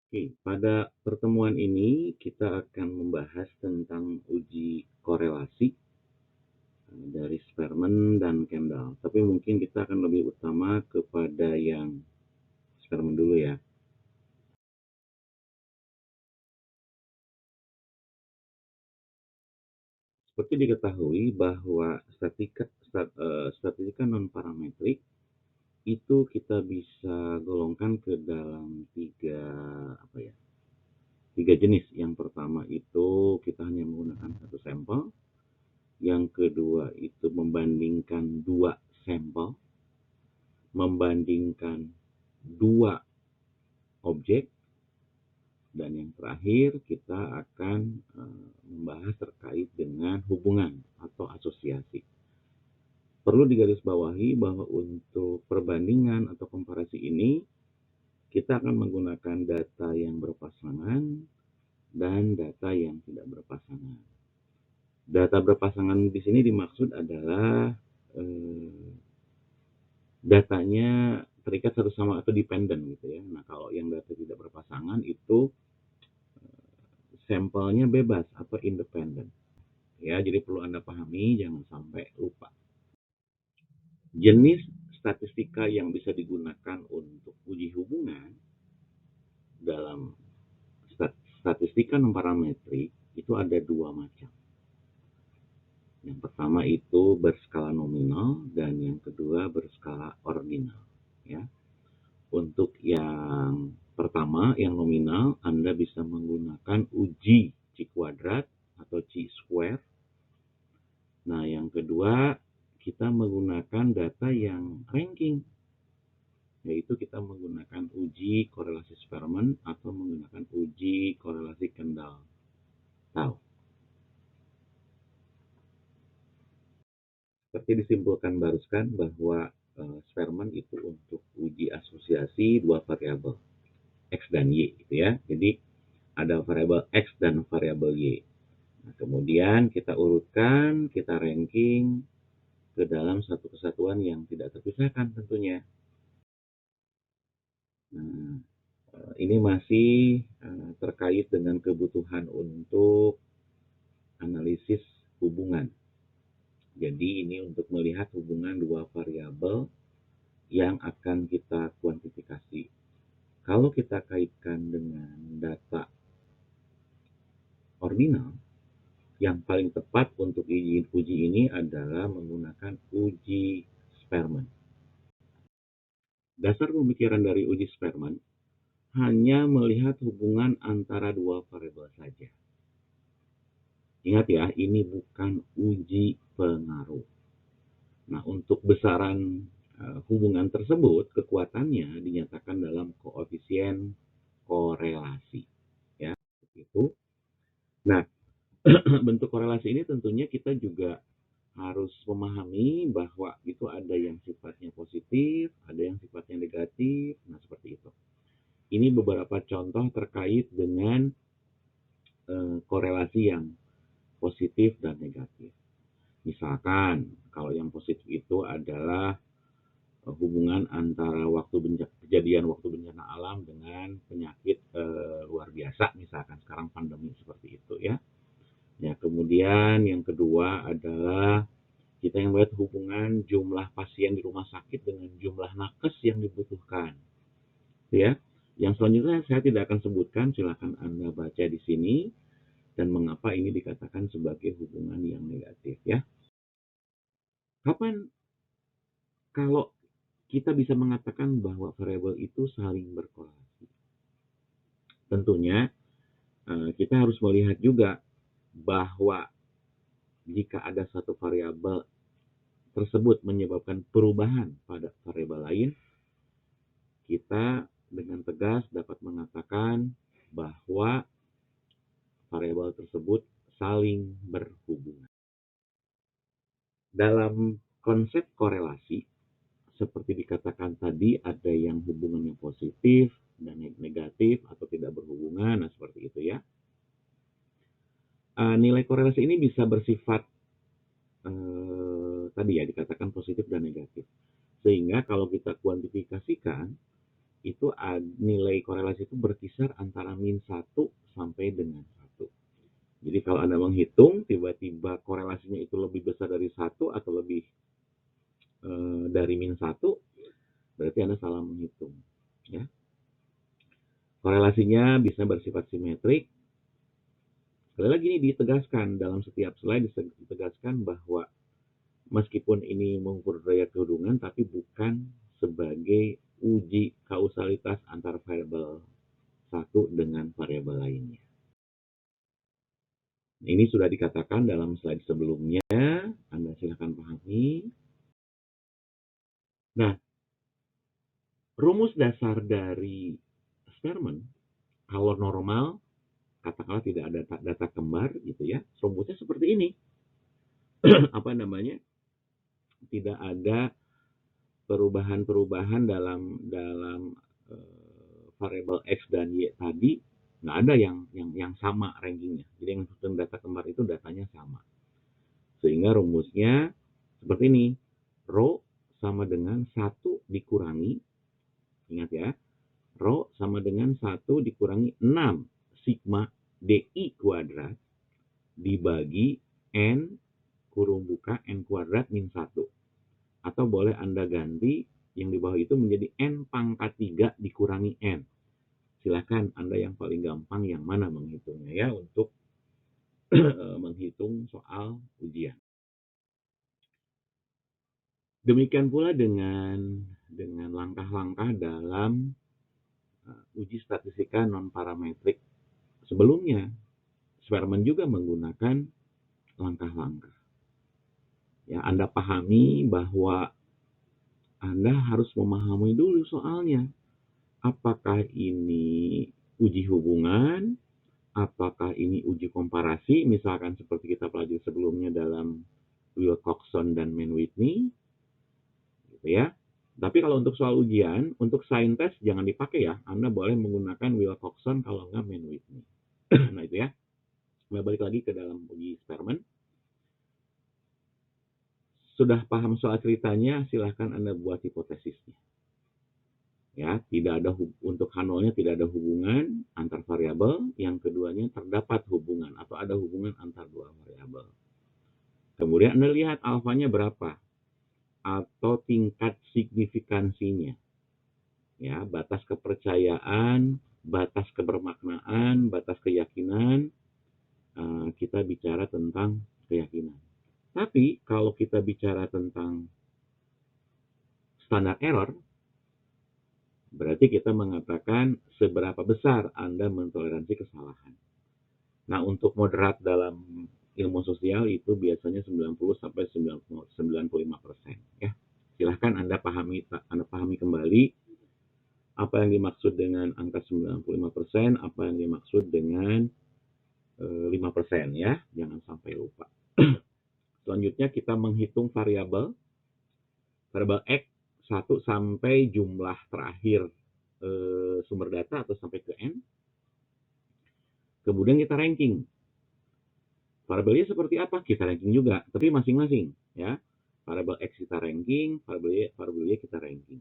Oke, pada pertemuan ini kita akan membahas tentang uji korelasi dari Sperman dan Kendall. Tapi mungkin kita akan lebih utama kepada yang Sperman dulu ya. Seperti diketahui bahwa statistika non parametrik itu kita bisa golongkan ke dalam apa ya? Tiga jenis. Yang pertama itu kita hanya menggunakan satu sampel. Yang kedua itu membandingkan dua sampel, membandingkan dua objek, dan yang terakhir kita akan membahas terkait dengan hubungan atau asosiasi. Perlu digarisbawahi bahwa untuk perbandingan atau komparasi ini kita akan menggunakan data yang berpasangan dan data yang tidak berpasangan. Data berpasangan di sini dimaksud adalah datanya terikat satu sama atau dependen gitu ya. Nah, kalau yang data tidak berpasangan itu sampelnya bebas atau independen. Ya, jadi perlu Anda pahami, jangan sampai lupa. Jenis statistika yang bisa digunakan untuk uji hubungan dalam statistika non parametrik itu ada dua macam. Yang pertama itu berskala nominal dan yang kedua berskala ordinal. Ya. Untuk yang pertama, yang nominal, Anda bisa menggunakan uji C kuadrat atau C square. Nah, yang kedua, kita menggunakan data yang ranking, yaitu kita menggunakan uji korelasi Sperman atau menggunakan uji korelasi Kendall-Tau. Seperti disimpulkan barusan bahwa Sperman itu untuk uji asosiasi dua variabel, X dan Y gitu ya. Jadi ada variabel X dan variabel Y. Nah, kemudian kita urutkan, kita ranking ke dalam satu kesatuan yang tidak terpisahkan tentunya. Nah, ini masih terkait dengan kebutuhan untuk analisis hubungan. Jadi ini untuk melihat hubungan dua variabel yang akan kita kuantifikasi. Kalau kita kaitkan dengan data ordinal, yang paling tepat untuk uji ini adalah menggunakan uji Sperman. Dasar pemikiran dari uji Sperman hanya melihat hubungan antara dua variabel saja. Ingat ya, ini bukan uji pengaruh. Nah, untuk besaran hubungan tersebut, kekuatannya dinyatakan dalam koefisien korelasi. Ya, itu. Nah, bentuk korelasi ini tentunya kita juga harus memahami bahwa itu ada yang sifatnya positif, ada yang sifatnya negatif. Nah, seperti itu. Ini beberapa contoh terkait dengan korelasi yang positif dan negatif. Misalkan, kalau yang positif itu adalah hubungan antara kejadian waktu bencana alam dengan penyakit luar biasa, misalkan sekarang pandemi seperti itu ya. Ya, kemudian yang kedua adalah kita yang melihat hubungan jumlah pasien di rumah sakit dengan jumlah nakes yang dibutuhkan. Ya. Yang selanjutnya saya tidak akan sebutkan, silakan Anda baca di sini dan mengapa ini dikatakan sebagai hubungan yang negatif ya. Kapan kalau kita bisa mengatakan bahwa variabel itu saling berkorelasi? Tentunya kita harus melihat juga bahwa jika ada satu variabel tersebut menyebabkan perubahan pada variabel lain, kita dengan tegas dapat mengatakan bahwa variabel tersebut saling berhubungan. Dalam konsep korelasi, seperti dikatakan tadi, ada yang hubungannya positif dan negatif atau tidak berhubungan, nah seperti itu ya. Nilai korelasi ini bisa bersifat tadi ya dikatakan positif dan negatif. Sehingga kalau kita kuantifikasikan, itu nilai korelasi itu berkisar antara min 1 sampai dengan 1. Jadi kalau Anda menghitung tiba-tiba korelasinya itu lebih besar dari 1 atau lebih dari min 1, berarti Anda salah menghitung. Ya. Korelasinya bisa bersifat simetrik. Sekali lagi ini ditegaskan dalam setiap slide, ditegaskan bahwa meskipun ini mengukur derajat kehubungan, tapi bukan sebagai uji kausalitas antara variabel satu dengan variabel lainnya. Ini sudah dikatakan dalam slide sebelumnya, Anda silakan pahami. Nah, rumus dasar dari Spearman, kalau normal, katakanlah tidak ada data kembar gitu ya, rumusnya seperti ini. Apa namanya? Tidak ada perubahan-perubahan dalam variabel X dan Y tadi, nggak ada yang sama rankingnya. Jadi yang data kembar itu datanya sama. Sehingga rumusnya seperti ini. Rho sama dengan 1 dikurangi, ingat ya, Rho sama dengan 1 dikurangi 6 sigma DI kuadrat dibagi N kurung buka N kuadrat min 1. Atau boleh Anda ganti yang di bawah itu menjadi N pangkat 3 dikurangi N. Silakan Anda yang paling gampang yang mana menghitungnya ya untuk menghitung soal ujian. Demikian pula dengan langkah-langkah dalam uji statistika non-parametrik sebelumnya. Spearman juga menggunakan langkah-langkah. Ya, Anda pahami bahwa Anda harus memahami dulu soalnya. Apakah ini uji hubungan? Apakah ini uji komparasi? Misalkan seperti kita pelajari sebelumnya dalam Wilcoxon dan Mann-Whitney. Gitu ya. Tapi kalau untuk soal ujian, untuk sign test jangan dipakai ya. Anda boleh menggunakan Wilcoxon kalau nggak Mann-Whitney. Nah itu ya. Nah, balik lagi ke dalam uji Spearman. Sudah paham soal ceritanya, silahkan Anda buat hipotesisnya. Ya, tidak ada untuk H0-nya tidak ada hubungan antar variabel, yang keduanya terdapat hubungan atau ada hubungan antar dua variabel. Kemudian Anda lihat alfanya berapa atau tingkat signifikansinya. Ya, batas kepercayaan, batas kebermaknaan, batas keyakinan. Kita bicara tentang keyakinan. Tapi kalau kita bicara tentang standar error, berarti kita mengatakan seberapa besar Anda mentoleransi kesalahan. Nah, untuk moderat dalam ilmu sosial itu biasanya 90-95%. Ya. Silahkan Anda pahami kembali apa yang dimaksud dengan angka 95%, apa yang dimaksud dengan 5% ya. Jangan sampai lupa. Selanjutnya kita menghitung variabel X 1 sampai jumlah terakhir sumber data atau sampai ke N. Kemudian kita ranking. Variabelnya seperti apa? Kita ranking juga, tapi masing-masing ya. Variabel X kita ranking, variabel Y kita ranking.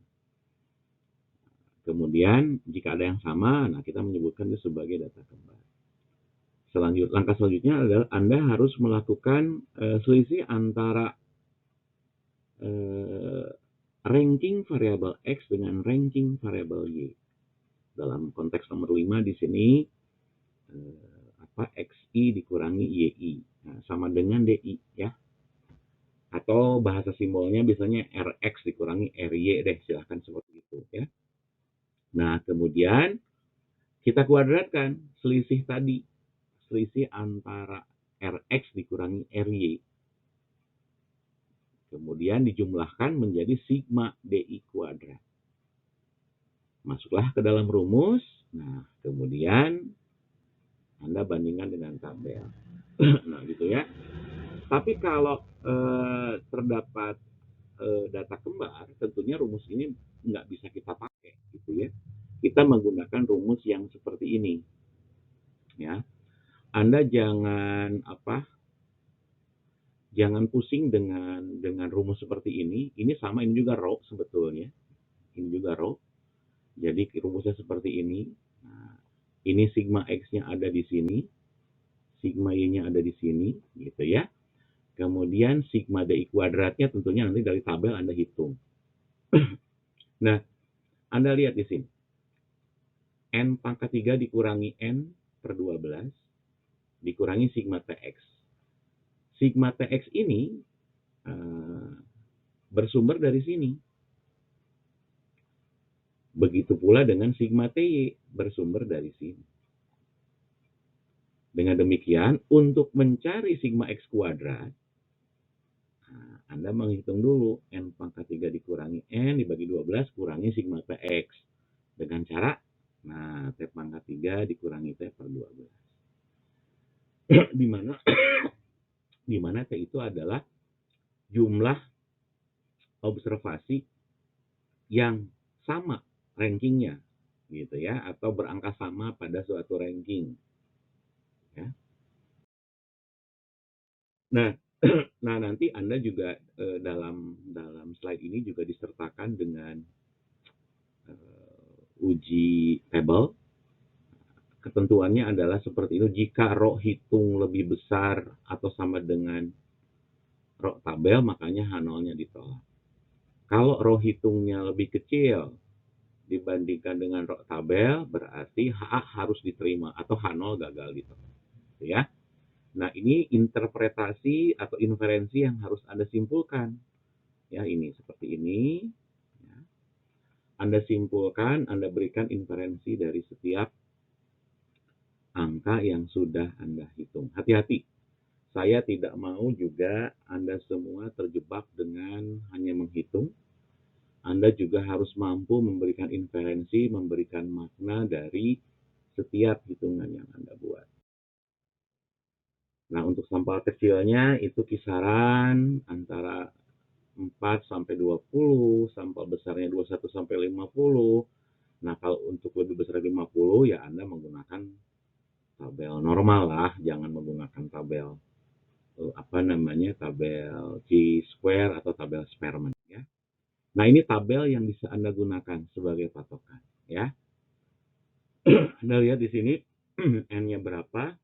Kemudian jika ada yang sama, nah kita menyebutkan itu sebagai data kembar. Langkah selanjutnya adalah Anda harus melakukan selisih antara ranking variabel X dengan ranking variabel Y. Dalam konteks nomor 5 di sini XI dikurangi YI. Nah, sama dengan DI ya. Atau bahasa simbolnya biasanya RX dikurangi RY deh, silahkan seperti itu ya. Nah, kemudian kita kuadratkan selisih tadi. Selisih antara RX dikurangi RY. Kemudian dijumlahkan menjadi sigma DI kuadrat. Masuklah ke dalam rumus. Nah, kemudian Anda bandingkan dengan tabel. Nah, gitu ya. Tapi kalau terdapat data kembar, tentunya rumus ini nggak bisa kita pakai, gitu ya. Kita menggunakan rumus yang seperti ini. Ya. Anda jangan pusing dengan rumus seperti ini. Ini sama, ini juga rho sebetulnya. Ini juga rho. Jadi rumusnya seperti ini. Nah, ini sigma X-nya ada di sini, sigma Y-nya ada di sini, gitu ya. Kemudian sigma DI kuadratnya tentunya nanti dari tabel Anda hitung. Nah, Anda lihat di sini. N pangkat 3 dikurangi N per 12 dikurangi sigma TX. Sigma TX ini bersumber dari sini. Begitu pula dengan sigma TY bersumber dari sini. Dengan demikian, untuk mencari sigma X kuadrat, Anda menghitung dulu N pangkat 3 dikurangi N dibagi 12 kurangi sigma TX. Dengan cara, nah, T pangkat 3 dikurangi T per 12. di mana T itu adalah jumlah observasi yang sama rankingnya, gitu ya, atau berangka sama pada suatu ranking. Ya. Nah, nah nanti Anda juga dalam slide ini juga disertakan dengan uji tabel. Ketentuannya adalah seperti itu, jika rho hitung lebih besar atau sama dengan rho tabel, makanya H0-nya ditolak. Kalau rho hitungnya lebih kecil dibandingkan dengan rho tabel, berarti HA harus diterima atau H0 gagal ditolak. Ya. Nah, ini interpretasi atau inferensi yang harus Anda simpulkan. Ya, ini seperti ini. Ya. Anda simpulkan, Anda berikan inferensi dari setiap angka yang sudah Anda hitung. Hati-hati, saya tidak mau juga Anda semua terjebak dengan hanya menghitung. Anda juga harus mampu memberikan inferensi, memberikan makna dari setiap hitungan yang Anda buat. Nah, untuk sampel kecilnya itu kisaran antara 4 sampai 20, sampel besarnya 21 sampai 50. Nah, kalau untuk lebih besar 50 ya Anda menggunakan tabel normal lah, jangan menggunakan tabel tabel Chi-square atau tabel Spearman ya. Nah, ini tabel yang bisa Anda gunakan sebagai patokan ya. Anda lihat di sini N-nya berapa,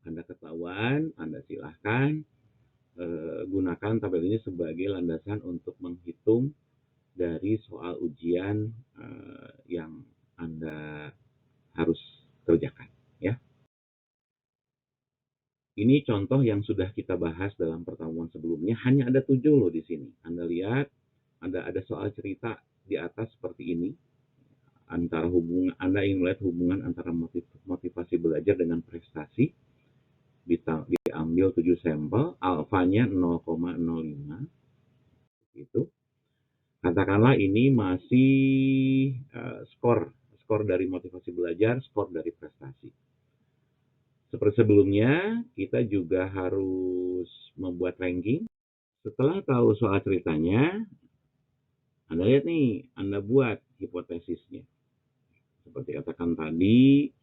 Anda ketahuan, Anda silahkan gunakan tabel ini sebagai landasan untuk menghitung dari soal ujian yang Anda harus kerjakan ya. Ini contoh yang sudah kita bahas dalam pertemuan sebelumnya, hanya ada 7 loh di sini. Anda lihat, ada soal cerita di atas seperti ini. Antara hubungan, Anda ingin melihat hubungan antara motivasi belajar dengan prestasi. Diambil 7 sampel, alfanya 0,05. Itu. Katakanlah ini masih skor dari motivasi belajar, skor dari prestasi. Seperti sebelumnya, kita juga harus membuat ranking. Setelah tahu soal ceritanya, Anda lihat nih, Anda buat hipotesisnya. Seperti katakan tadi,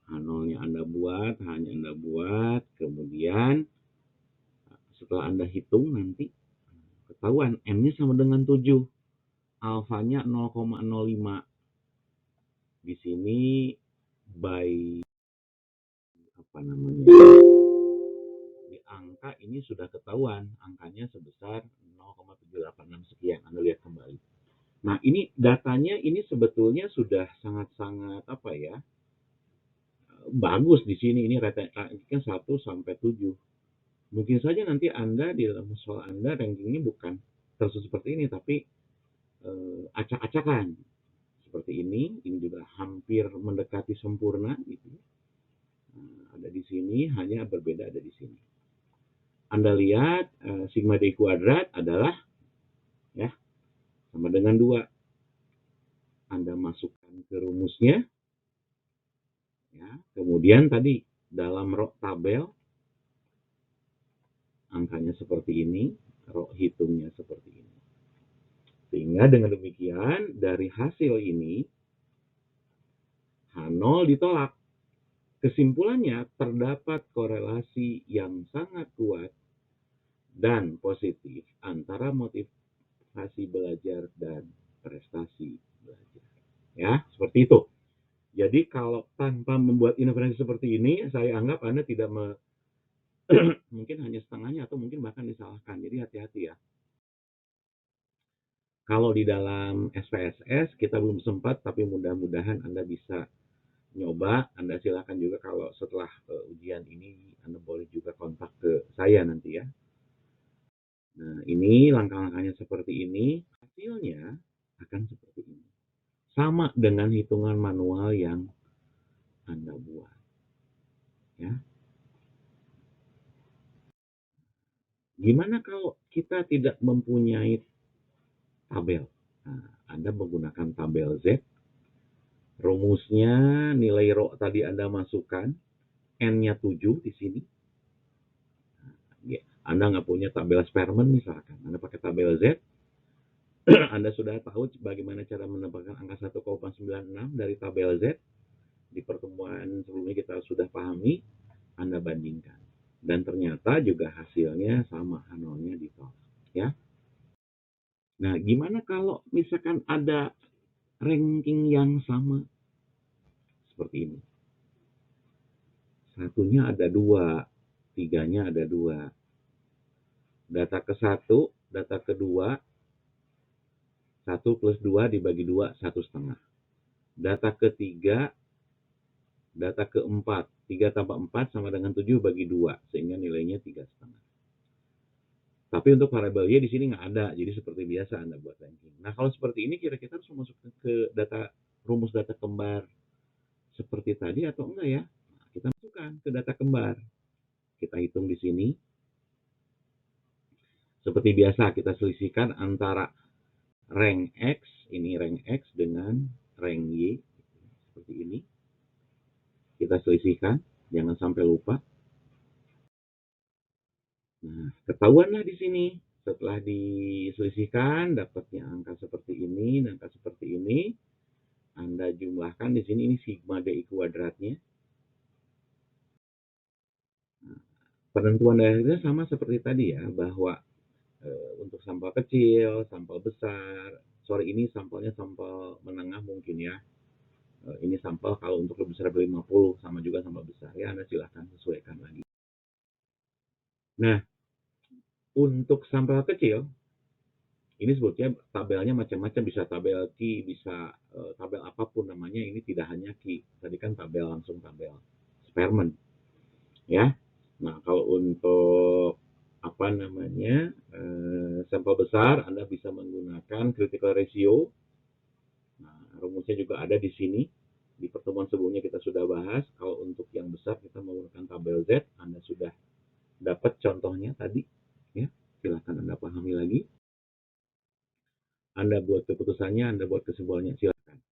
H0-nya Anda buat, H-nya Anda buat, kemudian setelah Anda hitung nanti, ketahuan M-nya sama dengan 7, alfanya 0,05. Di sini by di angka ini sudah ketahuan angkanya sebesar 0,786 sekian. Anda lihat kembali. Nah, ini datanya ini sebetulnya sudah sangat-sangat bagus di sini. Ini rankingnya 1 sampai 7. Mungkin saja nanti Anda di dalam soal Anda rankingnya bukan terus seperti ini, tapi acak-acakan seperti ini juga hampir mendekati sempurna gitu. Ada di sini, hanya berbeda ada di sini. Anda lihat sigma D kuadrat adalah ya sama dengan 2. Anda masukkan ke rumusnya. Ya, kemudian tadi dalam rho tabel angkanya seperti ini, rho hitungnya seperti ini. Sehingga dengan demikian dari hasil ini H0 ditolak. Kesimpulannya terdapat korelasi yang sangat kuat dan positif antara motivasi belajar dan prestasi belajar. Ya, seperti itu. Jadi kalau tanpa membuat intervensi seperti ini, saya anggap Anda tidak mungkin hanya setengahnya atau mungkin bahkan disalahkan. Jadi hati-hati ya. Kalau di dalam SPSS kita belum sempat, tapi mudah-mudahan Anda bisa nyoba. Anda silakan juga kalau setelah ujian ini Anda boleh juga kontak ke saya nanti ya. Nah, ini langkah-langkahnya seperti ini, hasilnya akan seperti ini. Sama dengan hitungan manual yang Anda buat. Ya. Gimana kalau kita tidak mempunyai tabel? Nah, Anda menggunakan tabel Z, rumusnya nilai rho tadi Anda masukkan, N-nya 7 di sini. Anda nggak punya tabel Sperman misalkan, Anda pakai tabel Z, Anda sudah tahu bagaimana cara mendapatkan angka 1,96 dari tabel Z. Di pertemuan sebelumnya kita sudah pahami, Anda bandingkan. Dan ternyata juga hasilnya sama, H0-nya ditolak. Ya. Nah, gimana kalau misalkan ada ranking yang sama seperti ini? Satunya ada dua, tiganya ada dua. Data ke satu, data kedua, 1 plus 2 dibagi 2, 1,5. Data ketiga, data keempat, 3 tambah 4 sama dengan 7 bagi 2, sehingga nilainya 3,5. Tapi untuk variabel Y di sini nggak ada, jadi seperti biasa Anda buat ranking. Nah, kalau seperti ini kira-kira harus masuk ke data rumus data kembar seperti tadi atau enggak ya? Nah, kita masukkan ke data kembar. Kita hitung di sini. Seperti biasa kita selisihkan antara rank X, ini rank X dengan rank Y. Seperti ini. Kita selisihkan, jangan sampai lupa. Nah, ketahuanlah di sini. Setelah diselisihkan, dapatnya angka seperti ini, angka seperti ini. Anda jumlahkan di sini, ini sigma DI kuadratnya. Nah, penentuan daerahnya sama seperti tadi ya, bahwa untuk sampel kecil, sampel besar, sorry ini sampelnya sampel menengah mungkin ya. Ini sampel kalau untuk lebih besar dari 50, sama juga sampel besar ya, Anda silahkan sesuaikan lagi. Nah, untuk sampel kecil, ini sebutnya tabelnya macam-macam, bisa tabel Ki, bisa tabel apapun namanya, ini tidak hanya Ki. Tadi kan tabel langsung tabel Sperman. Ya. Nah, kalau untuk apa namanya sampel besar, Anda bisa menggunakan critical ratio. Nah, rumusnya juga ada di sini. Di pertemuan sebelumnya kita sudah bahas. Kalau untuk yang besar kita menggunakan tabel Z. Anda sudah dapat contohnya tadi. Ya, silahkan Anda pahami lagi. Anda buat keputusannya, Anda buat kesimpulannya, silakan.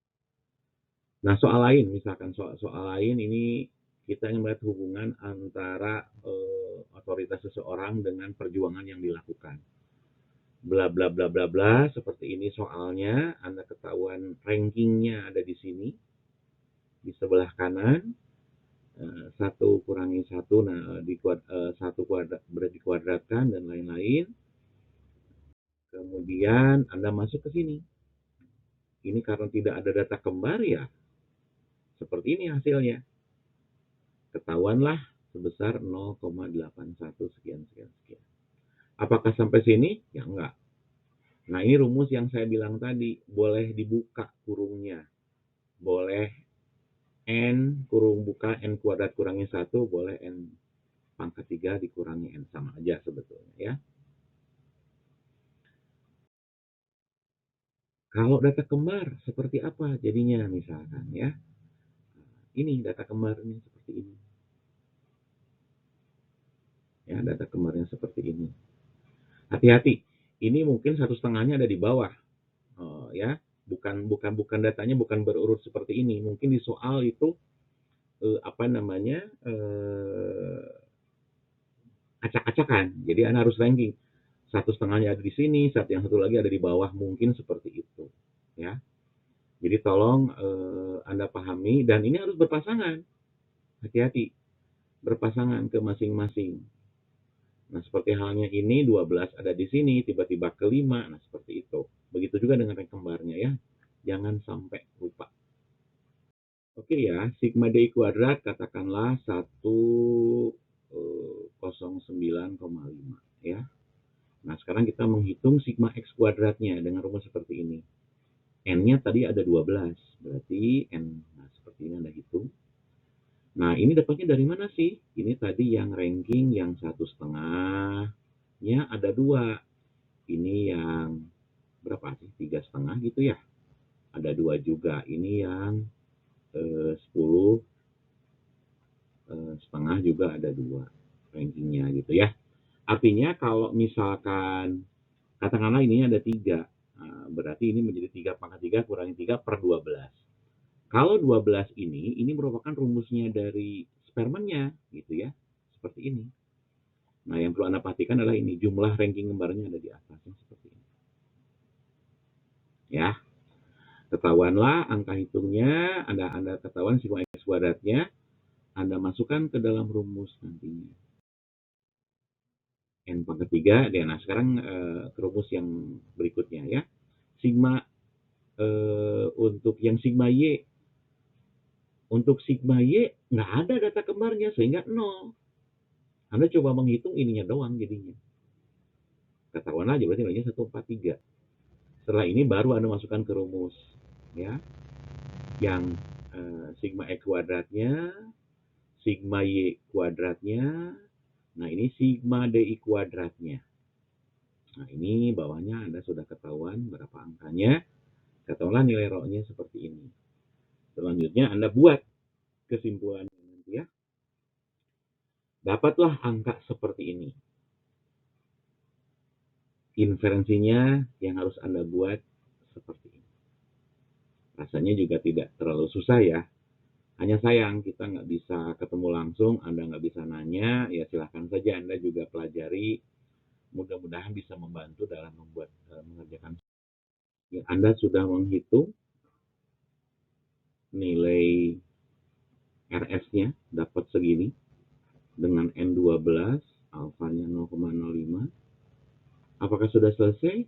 Nah, soal lain, misalkan soal lain ini kita ingin melihat hubungan antara otoritas seseorang dengan perjuangan yang dilakukan. Bla bla bla bla bla, seperti ini soalnya, Anda ketahuan rankingnya ada di sini, di sebelah kanan, 1 kurangi 1, nah 1 kuadrat, dikuadratkan, dan lain-lain. Kemudian Anda masuk ke sini. Ini karena tidak ada data kembar ya, seperti ini hasilnya. Ketahuanlah sebesar 0,81 sekian sekian sekian. Apakah sampai sini? Ya enggak. Nah, ini rumus yang saya bilang tadi, boleh dibuka kurungnya. Boleh N kurung buka N kuadrat kurangi 1, boleh N pangkat 3 dikurangi N, sama aja sebetulnya ya. Kalau data kembar seperti apa jadinya misalkan ya. Ini data kembarnya seperti ini. Ya, data kembarnya seperti ini. Hati-hati, ini mungkin 1,5-nya ada di bawah. Ya, bukan datanya bukan berurut seperti ini. Mungkin di soal itu apa namanya acak-acakan. Jadi Anda harus ranking. 1,5-nya ada di sini, yang satu lagi ada di bawah, mungkin seperti itu. Ya. Jadi tolong Anda pahami, dan ini harus berpasangan. Hati-hati, berpasangan ke masing-masing. Nah, seperti halnya ini 12 ada di sini, tiba-tiba ke 5, nah seperti itu. Begitu juga dengan rank kembarnya ya. Jangan sampai lupa. Oke ya, sigma DI kuadrat katakanlah 109,5 ya. Nah, sekarang kita menghitung sigma X kuadratnya dengan rumus seperti ini. N-nya tadi ada 12, berarti N, nah seperti ini Anda hitung. Nah, ini dapatnya dari mana sih? Ini tadi yang ranking yang 1,5-nya ada 2. Ini yang berapa sih? 3,5 gitu ya. Ada 2 juga. Ini yang 10 setengah juga ada 2 rankingnya gitu ya. Artinya kalau misalkan katakanlah ini ada 3, berarti ini menjadi 3 pangkat 3 kurangi 3 per 12. Kalau 12 ini merupakan rumusnya dari spermennya gitu ya, seperti ini. Nah, yang perlu Anda perhatikan adalah ini, jumlah ranking kembarnya ada di atasnya seperti ini. Ya, ketahuanlah angka hitungnya, Anda ketahuan sigma X kuadratnya, Anda masukkan ke dalam rumus nantinya. N pangkat 3, nah sekarang ke rumus yang berikutnya ya. Sigma untuk yang sigma Y, untuk sigma Y nggak ada data kembarnya sehingga 0. Anda coba menghitung ininya doang jadinya. Ketahuan aja berarti nilainya 143. Setelah ini baru Anda masukkan ke rumus ya. Yang sigma X kuadratnya, sigma Y kuadratnya, nah ini sigma DI kuadratnya. Nah, ini bawahnya Anda sudah ketahuan berapa angkanya. Katakanlah nilai rho-nya seperti ini. Selanjutnya Anda buat kesimpulannya nanti ya. Dapatlah angka seperti ini. Inferensinya yang harus Anda buat seperti ini. Rasanya juga tidak terlalu susah ya. Hanya sayang kita nggak bisa ketemu langsung, Anda nggak bisa nanya, ya silahkan saja Anda juga pelajari. Mudah-mudahan bisa membantu dalam mengerjakan. Ya, Anda sudah menghitung nilai RS-nya dapat segini dengan N12, alfanya 0,05. Apakah sudah selesai?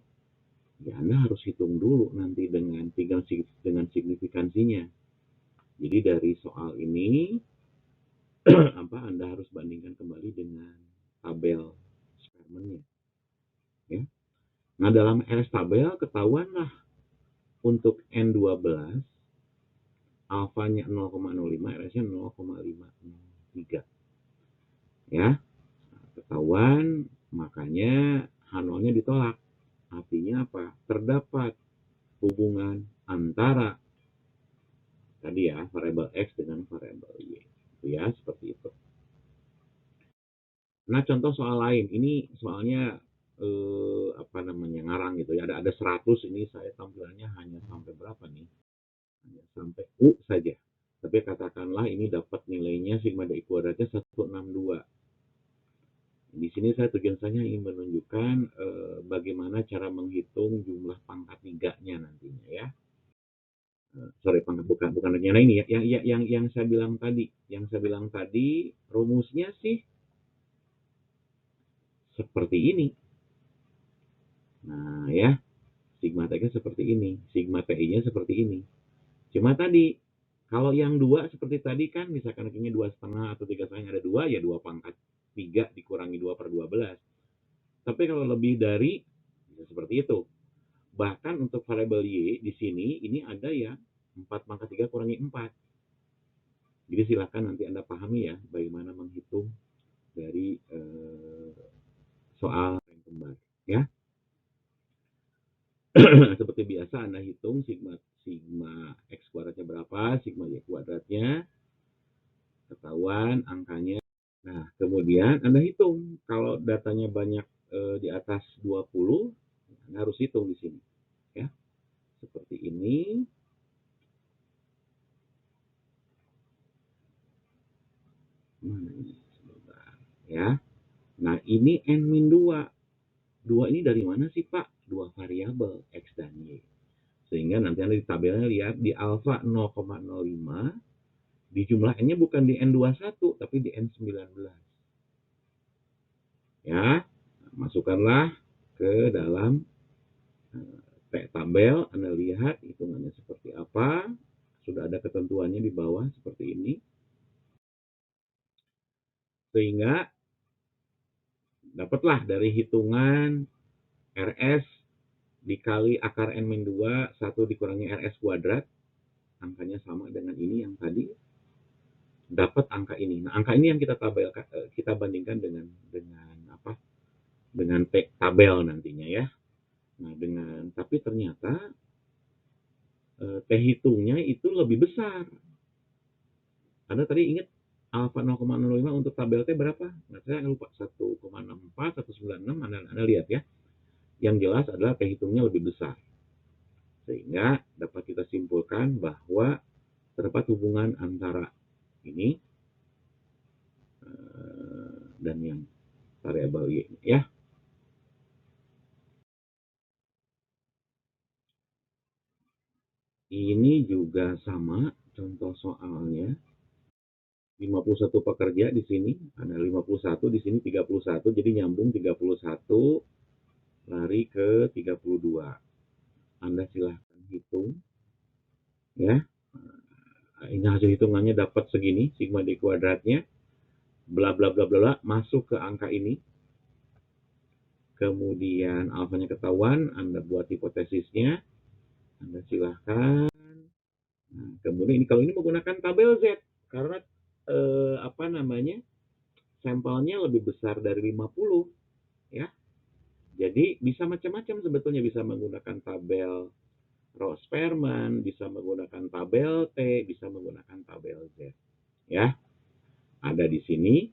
Ya, Anda harus hitung dulu nanti dengan signifikansinya. Jadi dari soal ini Anda harus bandingkan kembali dengan tabel spermennya. Ya. Nah, dalam RS tabel ketahuanlah untuk N12 alfanya 0,05, RS-nya 0,503. Ya. Nah, ketahuan, makanya H0-nya ditolak. Artinya apa? Terdapat hubungan antara tadi ya, variabel X dengan variabel Y. Itu ya, seperti itu. Nah, contoh soal lain. Ini soalnya ngarang gitu ya. Ada 100, ini saya tampilannya hanya sampai berapa nih? Hanya sampai U saja. Tapi katakanlah ini dapat nilainya sigma DI kuadratnya 162. Di sini tujuan saya ingin menunjukkan bagaimana cara menghitung jumlah pangkat 3-nya nantinya ya. Bukan rencana ini ya. Yang saya bilang tadi, rumusnya sih seperti ini. Nah ya, sigma T-nya seperti ini, sigma TI-nya seperti ini. Cuma tadi, kalau yang 2 seperti tadi kan, misalkan rankingnya 2,5 atau 3,5 ada 2, ya 2 pangkat 3 dikurangi 2 per 12. Tapi kalau lebih dari, bisa seperti itu. Bahkan untuk variabel Y di sini, ini ada ya 4 pangkat 3 kurangi 4. Jadi silakan nanti Anda pahami ya, bagaimana menghitung dari soal rank kembar. Ya. Seperti biasa Anda hitung sigma X kuadratnya berapa, sigma Y kuadratnya, ketahuan angkanya. Nah, kemudian Anda hitung. Kalau datanya banyak di atas 20, Anda harus hitung di sini. Ya. Seperti ini. Mana ini? Sebentar. Ya. Nah, ini N-2. 2 ini dari mana sih, Pak? 2 variabel, X dan Y. Sehingga nanti Anda di tabelnya lihat di alfa 0,05, di jumlah N-nya bukan di N21, tapi di N19. Ya, masukkanlah ke dalam tabel, Anda lihat hitungannya seperti apa. sudah ada ketentuannya di bawah seperti ini, sehingga dapatlah dari hitungan RS dikali akar N-2, 1 dikurangi RS kuadrat, angkanya sama dengan ini yang tadi, dapat angka ini. Nah, angka ini yang kita tabelkan, kita bandingkan dengan apa? Dengan tabel nantinya ya. Nah, tapi ternyata T hitungnya itu lebih besar. Anda tadi ingat alfa 0,05 untuk tabel T berapa? Nah, saya lupa, 1,64, 196, Anda lihat ya. Yang jelas adalah T hitungnya lebih besar. Sehingga dapat kita simpulkan bahwa terdapat hubungan antara ini dan yang variabel Y ya. Ini juga sama contoh soalnya. 51 pekerja di sini, ada 51 di sini 31, jadi nyambung 31 lari ke 32. Anda silahkan hitung ya. Ini hasil hitungannya dapat segini, sigma D kuadratnya, bla bla bla bla, masuk ke angka ini. Kemudian alfanya ketahuan, Anda buat hipotesisnya, Anda silahkan. Nah, kemudian ini kalau ini menggunakan tabel Z, karena apa namanya, sampelnya lebih besar dari 50 ya. Jadi bisa macam-macam sebetulnya, bisa menggunakan tabel Rose-Perman, bisa menggunakan tabel T, bisa menggunakan tabel Z. Ya, ada di sini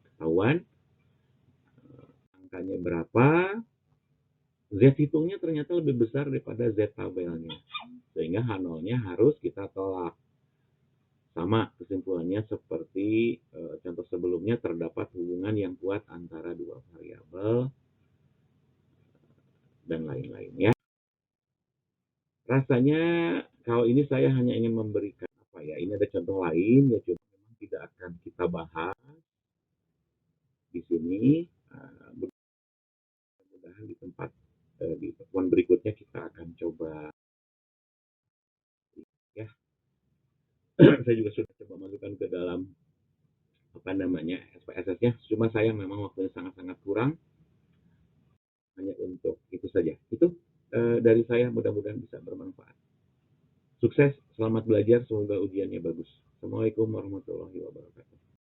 ketahuan angkanya berapa. Z hitungnya ternyata lebih besar daripada Z tabelnya, sehingga H0-nya harus kita tolak. Sama kesimpulannya seperti contoh sebelumnya, terdapat hubungan yang kuat antara dua variabel dan lain-lain ya. Rasanya kalau ini saya hanya ingin memberikan apa ya, ini ada contoh lain ya, cuma memang tidak akan kita bahas di sini. Mudah-mudahan di pertemuan berikutnya kita akan coba ya. Saya juga sudah coba masukkan ke dalam apa namanya SPSS-nya, cuma saya memang waktunya sangat-sangat kurang, hanya untuk itu saja. Itu dari saya, mudah-mudahan bisa bermanfaat. Sukses, selamat belajar, semoga ujiannya bagus. Assalamualaikum warahmatullahi wabarakatuh.